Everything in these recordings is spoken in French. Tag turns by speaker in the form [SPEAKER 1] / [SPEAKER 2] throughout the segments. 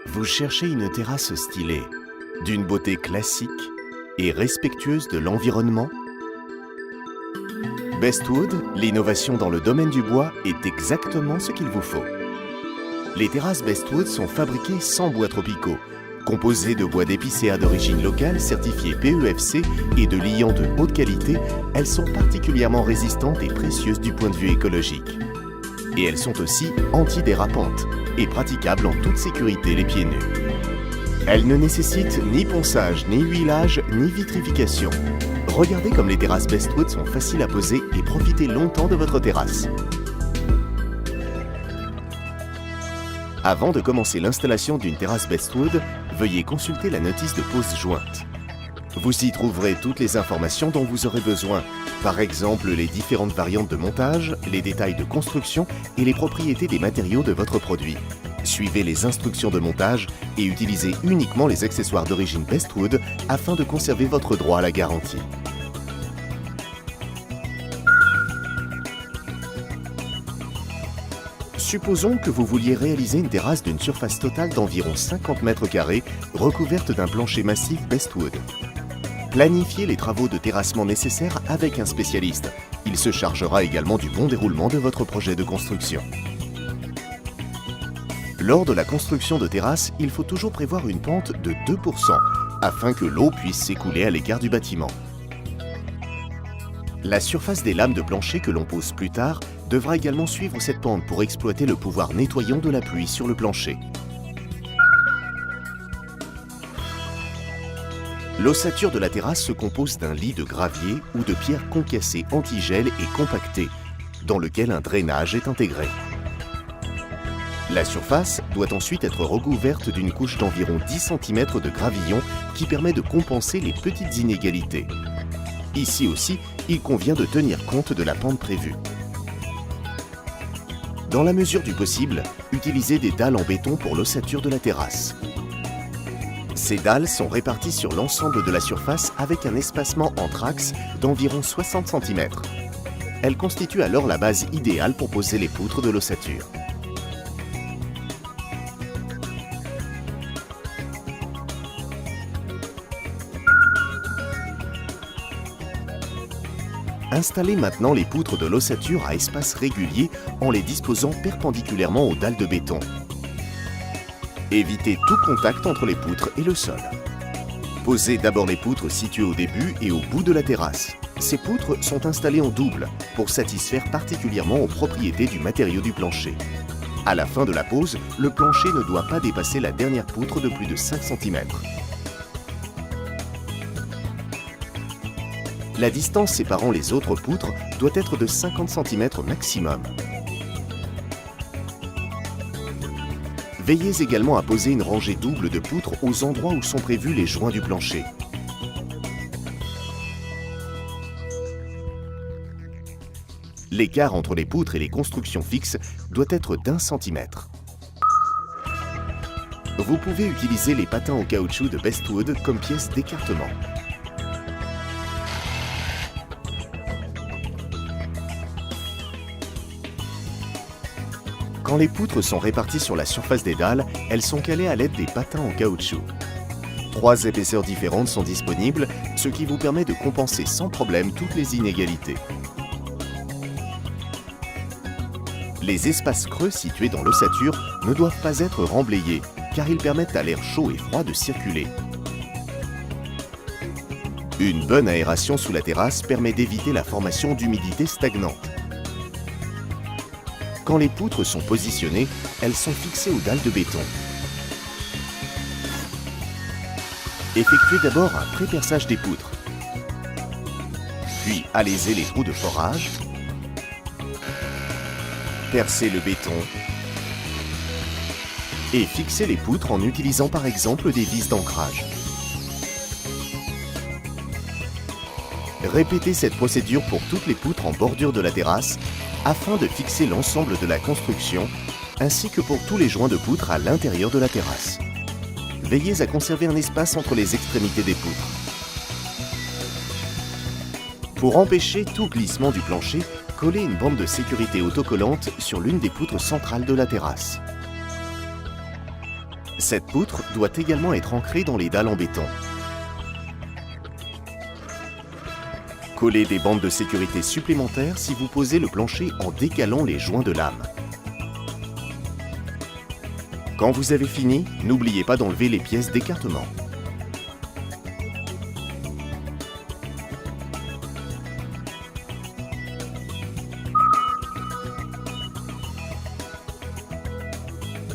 [SPEAKER 1] Vous cherchez une terrasse stylée, d'une beauté classique et respectueuse de l'environnement? Bestwood, l'innovation dans le domaine du bois, est exactement ce qu'il vous faut. Les terrasses Bestwood sont fabriquées sans bois tropicaux, composées de bois d'épicéa d'origine locale certifié PEFC et de liants de haute qualité. Elles sont particulièrement résistantes et précieuses du point de vue écologique. Et elles sont aussi antidérapantes et praticables en toute sécurité les pieds nus. Elles ne nécessitent ni ponçage, ni huilage, ni vitrification. Regardez comme les terrasses Bestwood sont faciles à poser et profitez longtemps de votre terrasse. Avant de commencer l'installation d'une terrasse Bestwood, veuillez consulter la notice de pose jointe. Vous y trouverez toutes les informations dont vous aurez besoin, par exemple les différentes variantes de montage, les détails de construction et les propriétés des matériaux de votre produit. Suivez les instructions de montage et utilisez uniquement les accessoires d'origine Bestwood afin de conserver votre droit à la garantie. Supposons que vous vouliez réaliser une terrasse d'une surface totale d'environ 50 mètres carrés recouverte d'un plancher massif Bestwood. Planifiez les travaux de terrassement nécessaires avec un spécialiste. Il se chargera également du bon déroulement de votre projet de construction. Lors de la construction de terrasses, il faut toujours prévoir une pente de 2% afin que l'eau puisse s'écouler à l'écart du bâtiment. La surface des lames de plancher que l'on pose plus tard devra également suivre cette pente pour exploiter le pouvoir nettoyant de la pluie sur le plancher. L'ossature de la terrasse se compose d'un lit de gravier ou de pierres concassées anti-gel et compactées, dans lequel un drainage est intégré. La surface doit ensuite être recouverte d'une couche d'environ 10 cm de gravillon qui permet de compenser les petites inégalités. Ici aussi, il convient de tenir compte de la pente prévue. Dans la mesure du possible, utilisez des dalles en béton pour l'ossature de la terrasse. Ces dalles sont réparties sur l'ensemble de la surface avec un espacement entre axes d'environ 60 cm. Elles constituent alors la base idéale pour poser les poutres de l'ossature. Installez maintenant les poutres de l'ossature à espace régulier en les disposant perpendiculairement aux dalles de béton. Évitez tout contact entre les poutres et le sol. Posez d'abord les poutres situées au début et au bout de la terrasse. Ces poutres sont installées en double pour satisfaire particulièrement aux propriétés du matériau du plancher. À la fin de la pose, le plancher ne doit pas dépasser la dernière poutre de plus de 5 cm. La distance séparant les autres poutres doit être de 50 cm maximum. Veillez également à poser une rangée double de poutres aux endroits où sont prévus les joints du plancher. L'écart entre les poutres et les constructions fixes doit être d'1 centimètre. Vous pouvez utiliser les patins en caoutchouc de Bestwood comme pièce d'écartement. Quand les poutres sont réparties sur la surface des dalles, elles sont calées à l'aide des patins en caoutchouc. 3 épaisseurs différentes sont disponibles, ce qui vous permet de compenser sans problème toutes les inégalités. Les espaces creux situés dans l'ossature ne doivent pas être remblayés, car ils permettent à l'air chaud et froid de circuler. Une bonne aération sous la terrasse permet d'éviter la formation d'humidité stagnante. Quand les poutres sont positionnées, elles sont fixées aux dalles de béton. Effectuez d'abord un pré-perçage des poutres. Puis alésez les trous de forage. Percez le béton. Et fixez les poutres en utilisant par exemple des vis d'ancrage. Répétez cette procédure pour toutes les poutres en bordure de la terrasse afin de fixer l'ensemble de la construction, ainsi que pour tous les joints de poutres à l'intérieur de la terrasse. Veillez à conserver un espace entre les extrémités des poutres. Pour empêcher tout glissement du plancher, collez une bande de sécurité autocollante sur l'une des poutres centrales de la terrasse. Cette poutre doit également être ancrée dans les dalles en béton. Collez des bandes de sécurité supplémentaires si vous posez le plancher en décalant les joints de lame. Quand vous avez fini, n'oubliez pas d'enlever les pièces d'écartement.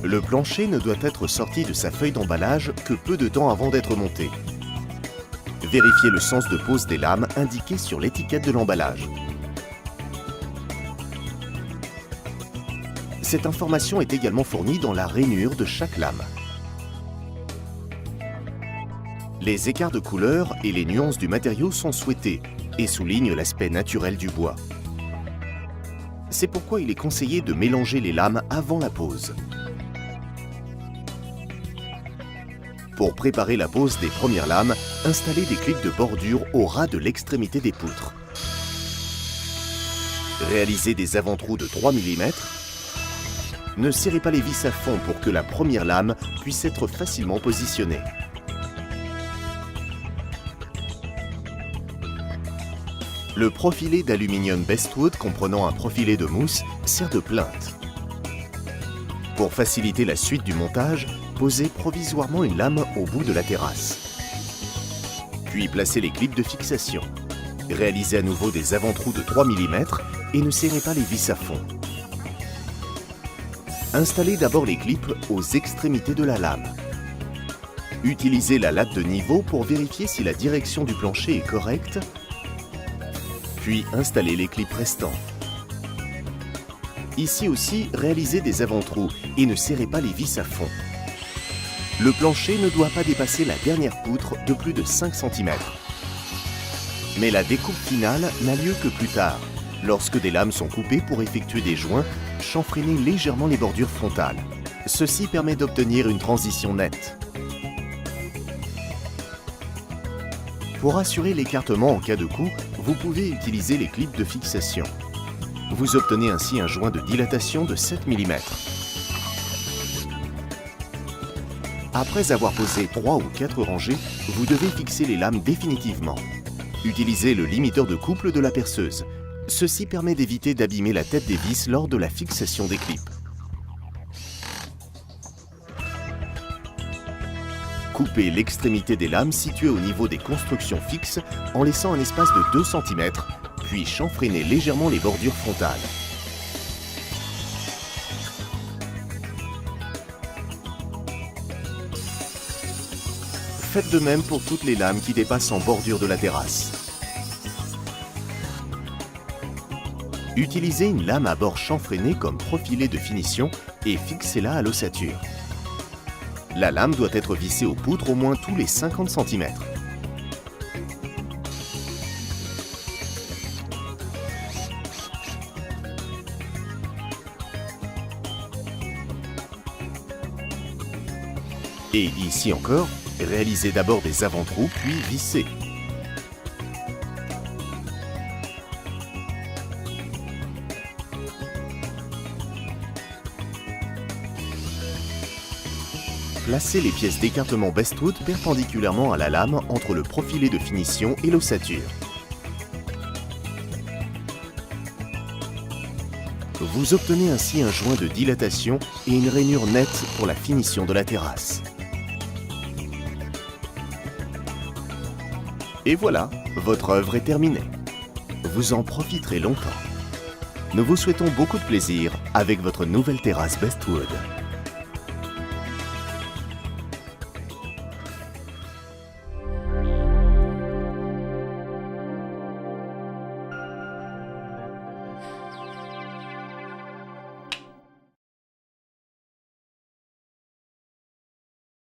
[SPEAKER 1] Le plancher ne doit être sorti de sa feuille d'emballage que peu de temps avant d'être monté. Vérifiez le sens de pose des lames indiqué sur l'étiquette de l'emballage. Cette information est également fournie dans la rainure de chaque lame. Les écarts de couleur et les nuances du matériau sont souhaités et soulignent l'aspect naturel du bois. C'est pourquoi il est conseillé de mélanger les lames avant la pose. Pour préparer la pose des premières lames, installez des clips de bordure au ras de l'extrémité des poutres. Réalisez des avant-trous de 3 mm. Ne serrez pas les vis à fond pour que la première lame puisse être facilement positionnée. Le profilé d'aluminium Bestwood comprenant un profilé de mousse sert de plinthe. Pour faciliter la suite du montage, posez provisoirement une lame au bout de la terrasse. Puis placez les clips de fixation. Réalisez à nouveau des avant-trous de 3 mm et ne serrez pas les vis à fond. Installez d'abord les clips aux extrémités de la lame. Utilisez la latte de niveau pour vérifier si la direction du plancher est correcte, puis installez les clips restants. Ici aussi, réalisez des avant-trous et ne serrez pas les vis à fond. Le plancher ne doit pas dépasser la dernière poutre de plus de 5 cm. Mais la découpe finale n'a lieu que plus tard, lorsque des lames sont coupées pour effectuer des joints, chanfreiner légèrement les bordures frontales. Ceci permet d'obtenir une transition nette. Pour assurer l'écartement en cas de coup, vous pouvez utiliser les clips de fixation. Vous obtenez ainsi un joint de dilatation de 7 mm. Après avoir posé 3 ou 4 rangées, vous devez fixer les lames définitivement. Utilisez le limiteur de couple de la perceuse. Ceci permet d'éviter d'abîmer la tête des vis lors de la fixation des clips. Coupez l'extrémité des lames situées au niveau des constructions fixes en laissant un espace de 2 cm, puis chanfreinez légèrement les bordures frontales. Faites de même pour toutes les lames qui dépassent en bordure de la terrasse. Utilisez une lame à bord chanfreiné comme profilé de finition et fixez-la à l'ossature. La lame doit être vissée aux poutres au moins tous les 50 cm. Et ici encore, réalisez d'abord des avant-trous puis vissez. Placez les pièces d'écartement Bestwood perpendiculairement à la lame entre le profilé de finition et l'ossature. Vous obtenez ainsi un joint de dilatation et une rainure nette pour la finition de la terrasse. Et voilà, votre œuvre est terminée. Vous en profiterez longtemps. Nous vous souhaitons beaucoup de plaisir avec votre nouvelle terrasse Bestwood.